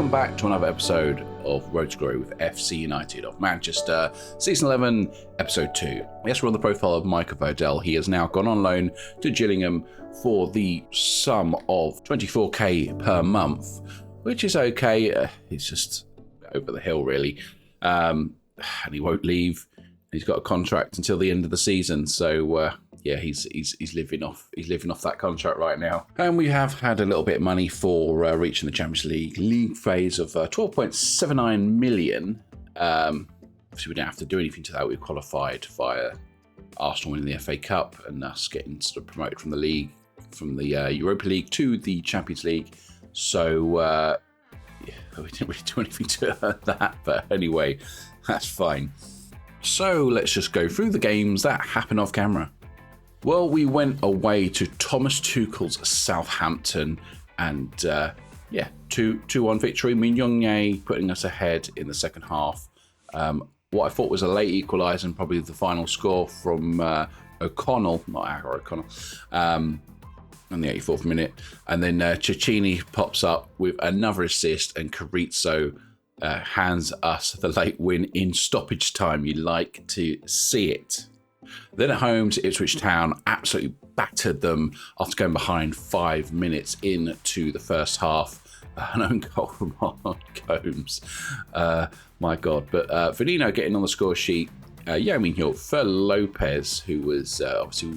welcome back to another episode of Road to Glory with FC United of Manchester, Season 11, Episode 2. Yes, we're on the profile of Michael Verdell. He has now gone on loan to Gillingham for the sum of 24k per month, which is okay. It's just over the hill, really. And he won't leave. He's got a contract until the end of the season, so yeah, he's living off that contract right now. And we have had a little bit of money for reaching the Champions League phase of 12.79 million. Obviously, we don't have to do anything to that. We qualified via Arsenal winning the FA Cup and us getting sort of promoted from the league, from the Europa League to the Champions League. So yeah, we didn't really do anything to earn that, but anyway, that's fine. So let's just go through the games that happened off camera. Well, we went away to Thomas Tuchel's Southampton and, 2-1 victory. Mignogne putting us ahead in the second half. What I thought was a late equaliser and probably the final score from O'Connell, not Agar O'Connell, in the 84th minute. And then Cecchini pops up with another assist and Carrizo hands us the late win in stoppage time. You like to see it. Then at home to Ipswich Town, absolutely battered them after going behind 5 minutes into the first half. An own goal from Arnold Combs. My God. But Firmino getting on the score sheet. Yominho for Lopez, who was obviously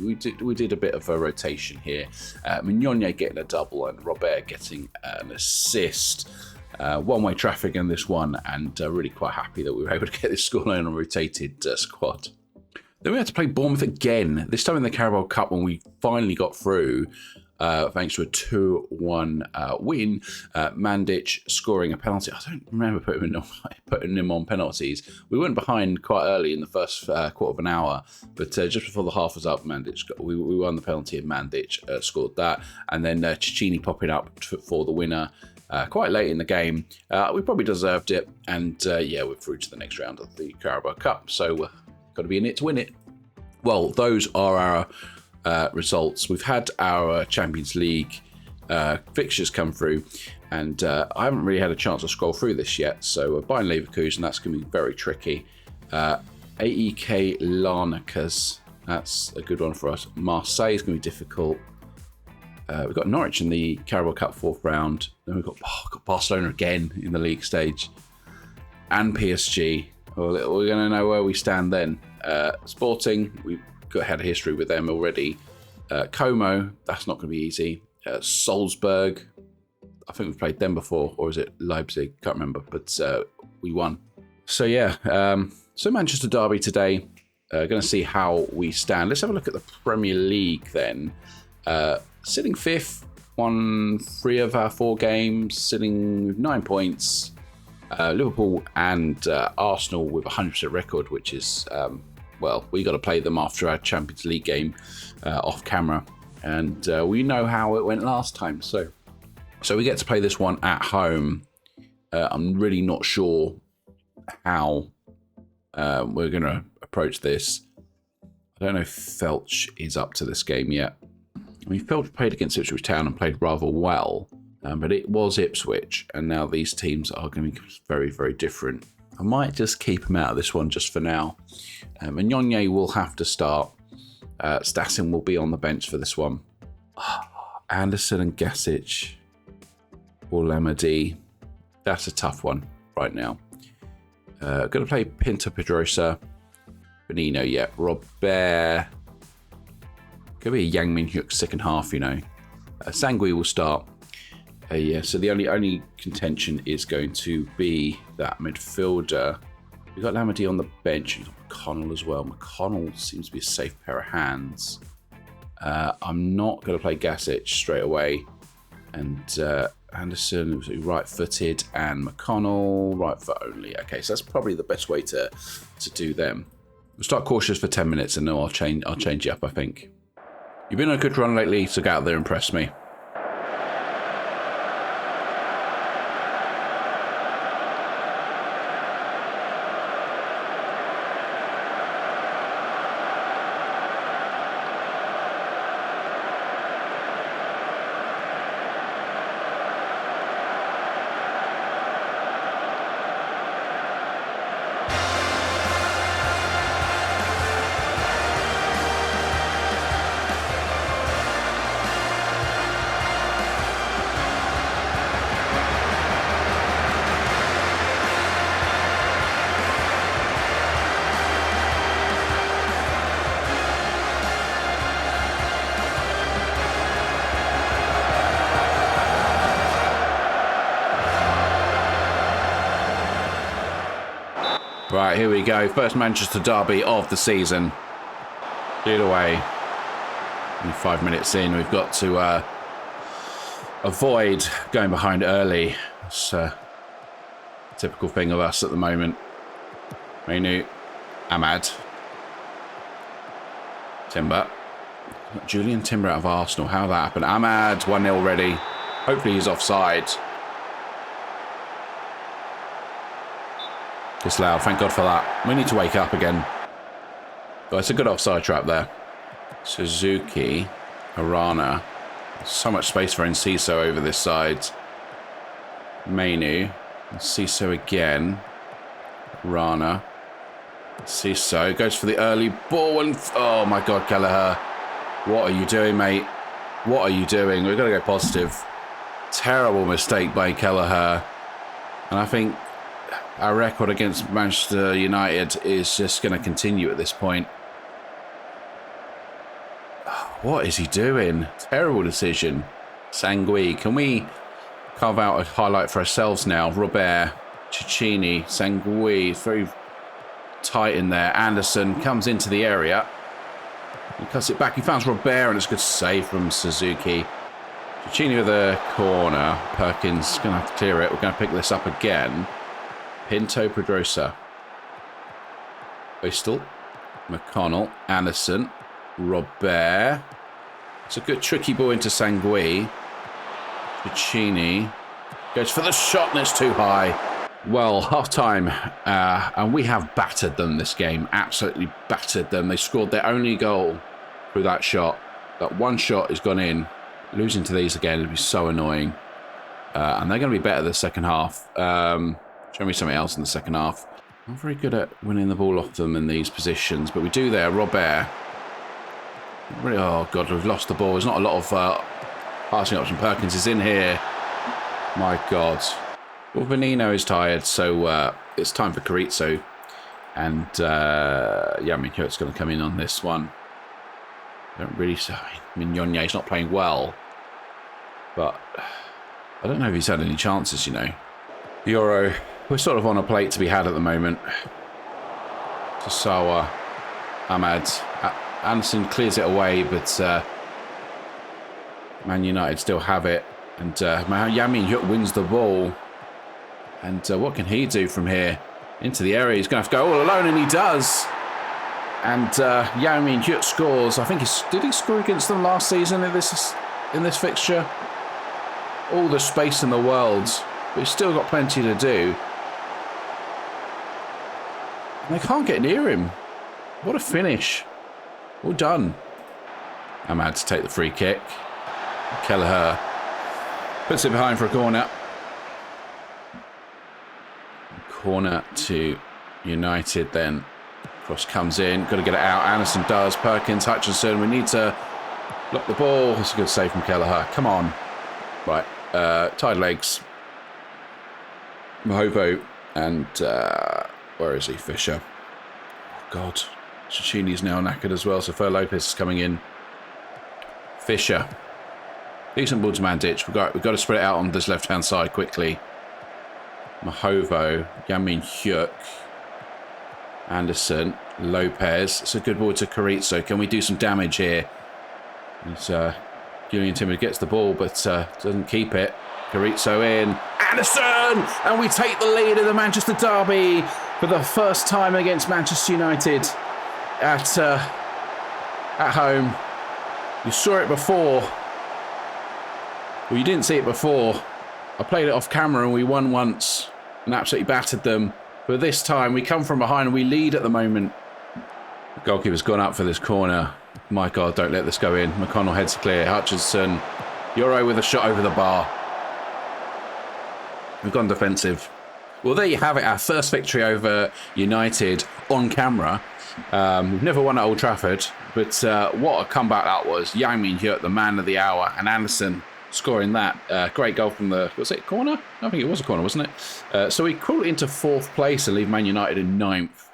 we did a bit of a rotation here. Mignogne getting a double and Robert getting an assist. One-way traffic in this one, and really quite happy that we were able to get this scoreline on a rotated squad. Then we had to play Bournemouth again, this time in the Carabao Cup when we finally got through, thanks to a 2-1 win. Mandic scoring a penalty. I don't remember putting him on penalties. We went behind quite early in the first quarter of an hour, but just before the half was up, we won the penalty and Mandic scored that. And then Cecchini popping up for the winner. Quite late in the game. We probably deserved it, and we're through to the next round of the Carabao Cup, so got to be in it to win it. Well, those are our results. We've had our Champions League fixtures come through, and I haven't really had a chance to scroll through this yet, so Bayern Leverkusen, that's going to be very tricky. AEK Larnakas, that's a good one for us. Marseille is going to be difficult. We've got Norwich in the Carabao Cup fourth round. Then we've got Barcelona again in the league stage. And PSG. Well, we're going to know where we stand then. Sporting, we've had a history with them already. Como, that's not going to be easy. Salzburg, I think we've played them before. Or is it Leipzig? Can't remember. But we won. So yeah, so Manchester Derby today. Going to see how we stand. Let's have a look at the Premier League then. Sitting fifth, won 3 of our 4 games, sitting with 9 points. Liverpool and Arsenal with a 100% record, which is, we got to play them after our Champions League game off camera. And we know how it went last time. So we get to play this one at home. I'm really not sure how we're going to approach this. I don't know if Felch is up to this game yet. I mean, Felch played against Ipswich Town and played rather well, but it was Ipswich, and now these teams are going to be very, very different. I might just keep him out of this one just for now. Mignogne will have to start. Stassin will be on the bench for this one. Anderson and Gasic or Lamadi. That's a tough one right now. Going to play Pinto Pedrosa. Benino, yeah. Robert. Could be a Yang Min-hyuk second half, you know. Sangui will start. So the only contention is going to be that midfielder. We've got Lamadi on the bench. We've got McConnell as well. McConnell seems to be a safe pair of hands. I'm not going to play Gasic straight away. And Anderson, right-footed, and McConnell, right foot only. Okay, so that's probably the best way to do them. We'll start cautious for 10 minutes, and then I'll change it up, I think. You've been on a good run lately, so get out there and impress me. Right, here we go. First Manchester derby of the season. Cleared away. Only 5 minutes in. We've got to avoid going behind early. It's a typical thing of us at the moment. Menu. Ahmad. Timber. Julian Timber out of Arsenal. How that happened? Ahmad, 1-0 already. Hopefully he's offside. It's loud. Thank God for that. We need to wake up again. But it's a good offside trap there. Suzuki. Arana. So much space for Enciso over this side. Mainu. Enciso again. Rana. Enciso goes for the early ball and... Oh my God, Kelleher. What are you doing, mate? What are you doing? We've got to go positive. Terrible mistake by Kelleher. And I think our record against Manchester United is just going to continue at this point. What is he doing? Terrible decision. Sangui. Can we carve out a highlight for ourselves now? Robert, Cicchini, Sangui. Very tight in there. Anderson comes into the area. He cuts it back. He finds Robert and it's a good save from Suzuki. Cicchini with a corner. Perkins going to have to clear it. We're going to pick this up again. Pinto, Pedrosa. Oistel. McConnell. Anderson. Robert. It's a good tricky ball into Sangui. Cicchini. Goes for the shot and it's too high. Well, half-time. And we have battered them this game. Absolutely battered them. They scored their only goal through that shot. That one shot has gone in. Losing to these again would be so annoying. And they're going to be better the second half. Show me something else in the second half. I'm not very good at winning the ball off them in these positions, but we do there. Robert. Really, oh, God, we've lost the ball. There's not a lot of passing option. Perkins is in here. My God. Well, Benino is tired, so it's time for Carrizo. And, yeah, I mean, Kurt's going to come in on this one. Don't really... I mean, Mignogne's not playing well. But I don't know if he's had any chances, you know. Euro, we're sort of on a plate to be had at the moment. Tasawa, Ahmad. Anderson clears it away, but Man United still have it. And Yamin Yuk wins the ball. And what can he do from here? Into the area. He's going to have to go all alone, and he does. And Yamin Yuk scores. I think did he score against them last season in this fixture? All the space in the world. But he's still got plenty to do. And they can't get near him. What a finish. Well done. Ahmad to take the free kick. Kelleher puts it behind for a corner. Corner to United then. Cross comes in. Got to get it out. Anderson does. Perkins, Hutchinson. We need to block the ball. It's a good save from Kelleher. Come on. Right. Tied legs. Mahovo and where is he? Fisher. Oh, God. Cicchini's now knackered as well, so Fer Lopez is coming in. Fisher. Decent ball to Mandic. We've got to spread it out on this left-hand side quickly. Mahovo. Yamin Hyuk. Anderson. Lopez. It's a good ball to Carrizo. Can we do some damage here? Julian Timber gets the ball, but doesn't keep it. Carrizo in. Anderson! And we take the lead in the Manchester derby for the first time against Manchester United at home. You saw it before. Well, you didn't see it before. I played it off camera and we won once and absolutely battered them. But this time we come from behind and we lead at the moment. The goalkeeper's gone up for this corner. My God, don't let this go in. McConnell heads clear. Hutchinson. Euro with a shot over the bar. We've gone defensive. Well, there you have it. Our first victory over United on camera. We've never won at Old Trafford. But what a comeback that was. Yamin Hyuk, the man of the hour. And Anderson scoring that. Great goal from the... Was it corner? I think it was a corner, wasn't it? So we crawl into 4th place and leave Man United in 9th.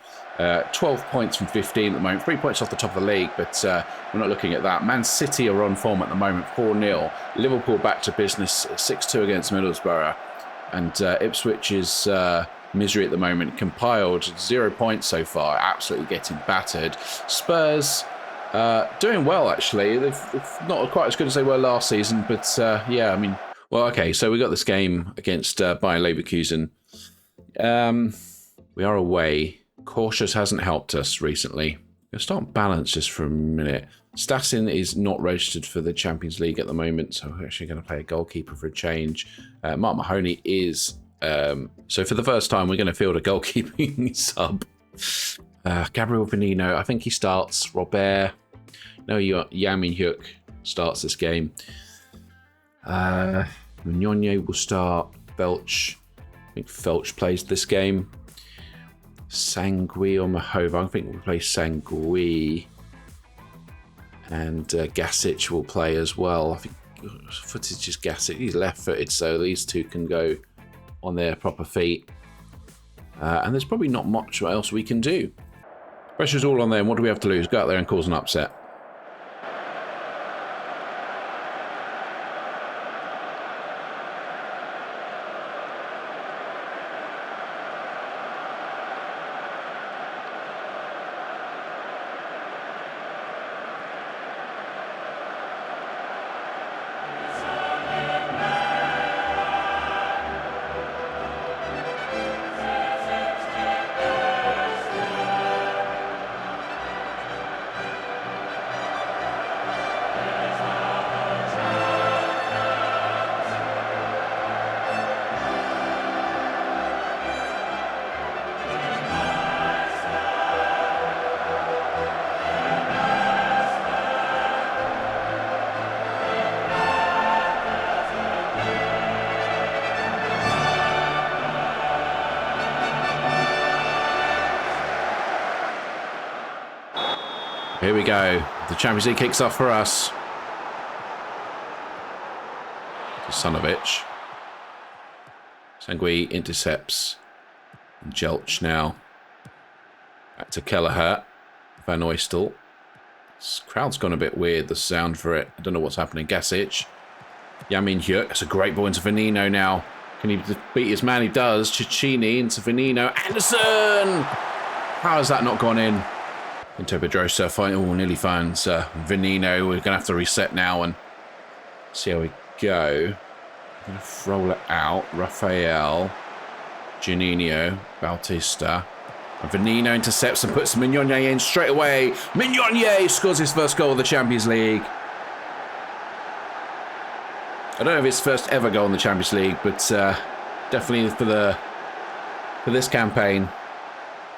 12 points from 15 at the moment. 3 points off the top of the league, but we're not looking at that. Man City are on form at the moment, 4-0. Liverpool back to business, 6-2 against Middlesbrough. And Ipswich is misery at the moment. Compiled 0 points so far, absolutely getting battered. Spurs doing well, actually. They've not quite as good as they were last season, but yeah, I mean, well, okay, so we got this game against Bayer Leverkusen. We are away. Cautious hasn't helped us recently. Let's start balance just for a minute. Stassin is not registered for the Champions League at the moment, so we're actually going to play a goalkeeper for a change. Mark Mahoney is... so for the first time, we're going to field a goalkeeping sub. Gabriel Venino, I think he starts. Robert... No, Yamin Hyuk starts this game. Mignonne will start. Felch. I think Felch plays this game. Sangui or Mahova. I think we'll play Sangui. And Gasic will play as well. I think footage is Gasic. He's left-footed, so these two can go on their proper feet. And there's probably not much else we can do. Pressure's all on them. What do we have to lose? Go out there and cause an upset. Here we go. The Champions League kicks off for us. Sunovic. Sangui intercepts. Jelch now. Back to Kelleher. Van Oystel. This crowd's gone a bit weird, the sound for it. I don't know what's happening. Gasic. Yamin Hyuk. It's a great ball into Venino now. Can he beat his man? He does. Cicchini into Venino. Anderson! How has that not gone in? Into Pedrosa, nearly finds Venino. We're going to have to reset now and see how we go. I'm going to roll it out. Rafael, Juninho, Bautista. And Venino intercepts and puts Mignonne in straight away. Mignonne scores his first goal of the Champions League. I don't know if it's first ever goal in the Champions League, but definitely for this campaign.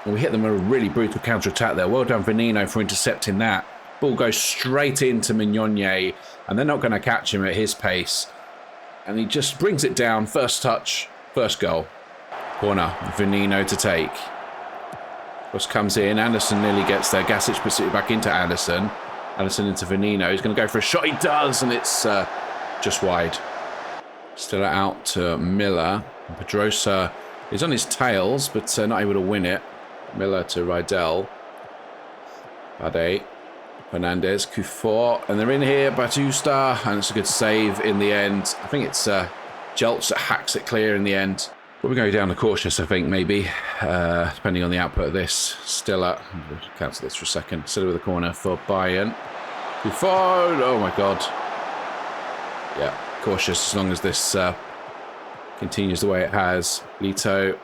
And we hit them with a really brutal counter-attack there. Well done, Venino, for intercepting that. Ball goes straight into Mignonne, and they're not going to catch him at his pace. And he just brings it down. First touch, first goal. Corner, Venino to take. Cross comes in. Anderson nearly gets there. Gasic puts it back into Anderson. Anderson into Venino. He's going to go for a shot. He does, and it's just wide. Still out to Miller. Pedrosa is on his tails, but not able to win it. Miller to Rydell. Bade. Fernandez. Kufor. And they're in here. Batusta. And it's a good save in the end. I think it's Jelch that hacks it clear in the end. We'll be going down to cautious, I think, maybe. Depending on the output of this. Stiller. We'll cancel this for a second. Stiller with a corner for Bayern. Kufor. Oh my god. Yeah. Cautious as long as this continues the way it has. Lito.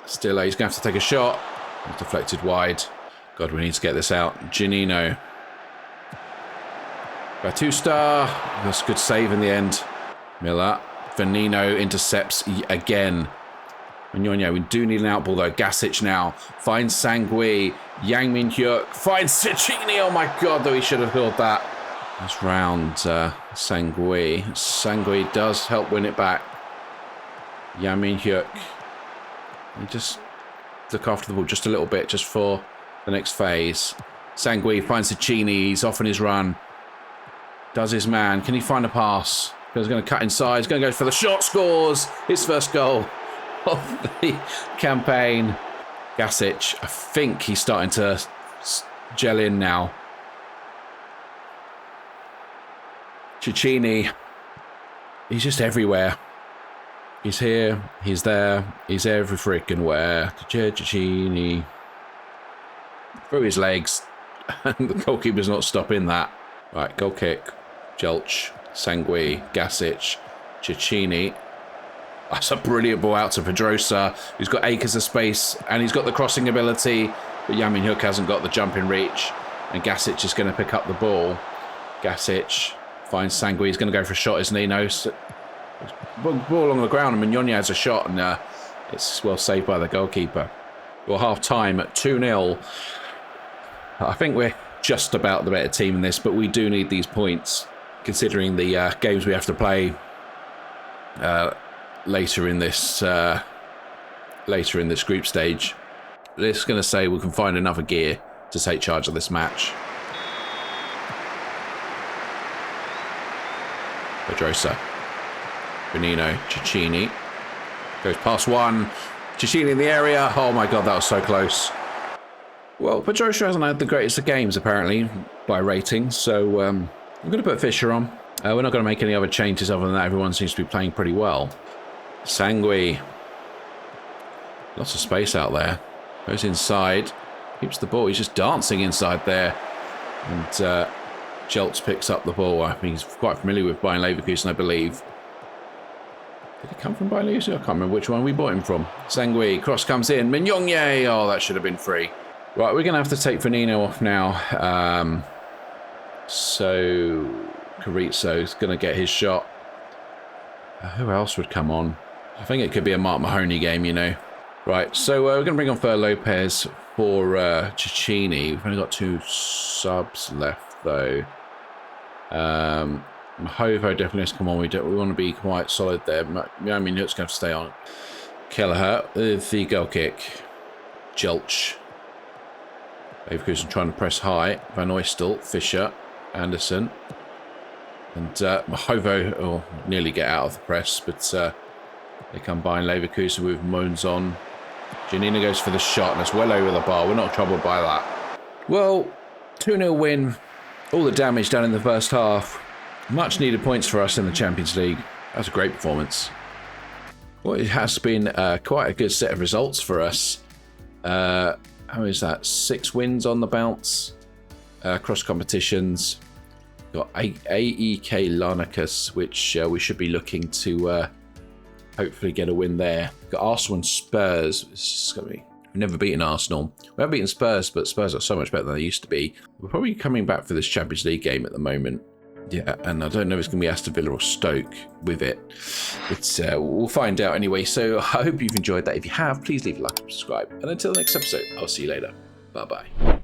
Stiller. He's going to have to take a shot. Deflected wide. God, we need to get this out. Giannino. Batusta. That's a good save in the end. Miller. Venino intercepts again. Mignonne, we do need an outball though. Gasic now. Finds Sangui. Yang Min-hyuk. Finds Cicchini. Oh my god, though he should have held that. That's round Sangui. Sangui does help win it back. Yang Min-hyuk. He just look after the ball just a little bit, just for the next phase. Sangui finds Cicchini. He's off on his run. Does his man. Can he find a pass? He's going to cut inside. He's going to go for the shot. Scores his first goal of the campaign. Gasic, I think he's starting to gel in now. Cicchini. He's just everywhere. He's here. He's there. He's every freaking where. Cecchini through his legs, and the goalkeeper's not stopping that. Right, goal kick. Jelch, Sangui, Gasic, Cecchini. That's a brilliant ball out to Pedrosa, who's got acres of space, and he's got the crossing ability, but Yamin Hook hasn't got the jumping reach, and Gasic is going to pick up the ball. Gasic finds Sangui. He's going to go for a shot, isn't he? No. Ball along the ground, and Mignogna has a shot, and it's well saved by the goalkeeper. Well, half-time at 2-0. I think we're just about the better team in this, but we do need these points, considering the games we have to play later in this group stage. This is going to say we can find another gear to take charge of this match. Pedrosa, Benino, Cecchini goes past one. Cecchini in the area. Oh my god, that was so close. Well, Pedrosa hasn't had the greatest of games apparently by rating, so I'm going to put Fisher on. We're not going to make any other changes other than that. Everyone seems to be playing pretty well. Sangui. Lots of space out there. Goes inside. Keeps the ball. He's just dancing inside there. And Jeltz picks up the ball. I mean, he's quite familiar with Bayern Leverkusen, I believe. Did he come from Bayern Leverkusen? I can't remember which one we bought him from. Sangui. Cross comes in. Mignogna. Oh, that should have been free. Right, we're going to have to take Vanino off now. So Carrizo's going to get his shot. Who else would come on? I think it could be a Mark Mahoney game, you know. Right, so we're going to bring on Fer Lopez for Cecchini. We've only got 2 subs left, though. Mahovo definitely has to come on. We want to be quite solid there. Miami Nut's going to have to stay on. Kelleher with the goal kick. Jelch. Leverkusen trying to press high. Van Oystel, Fischer, Anderson. And Mahovo nearly get out of the press, but they come by in Leverkusen with Moans on. Janina goes for the shot, and it's well over the bar. We're not troubled by that. Well, 2-0 win. All the damage done in the first half. Much needed points for us in the Champions League. That's a great performance. Well, it has been quite a good set of results for us. How is that? 6 wins on the bounce. Cross competitions. Got AEK Larnacus, which we should be looking to hopefully get a win there. Got Arsenal and Spurs. We've never beaten Arsenal. We have beaten Spurs, but Spurs are so much better than they used to be. We're probably coming back for this Champions League game at the moment. Yeah, and I don't know if it's going to be Aston Villa or Stoke with it. But we'll find out anyway. So I hope you've enjoyed that. If you have, please leave a like and subscribe. And until the next episode, I'll see you later. Bye-bye.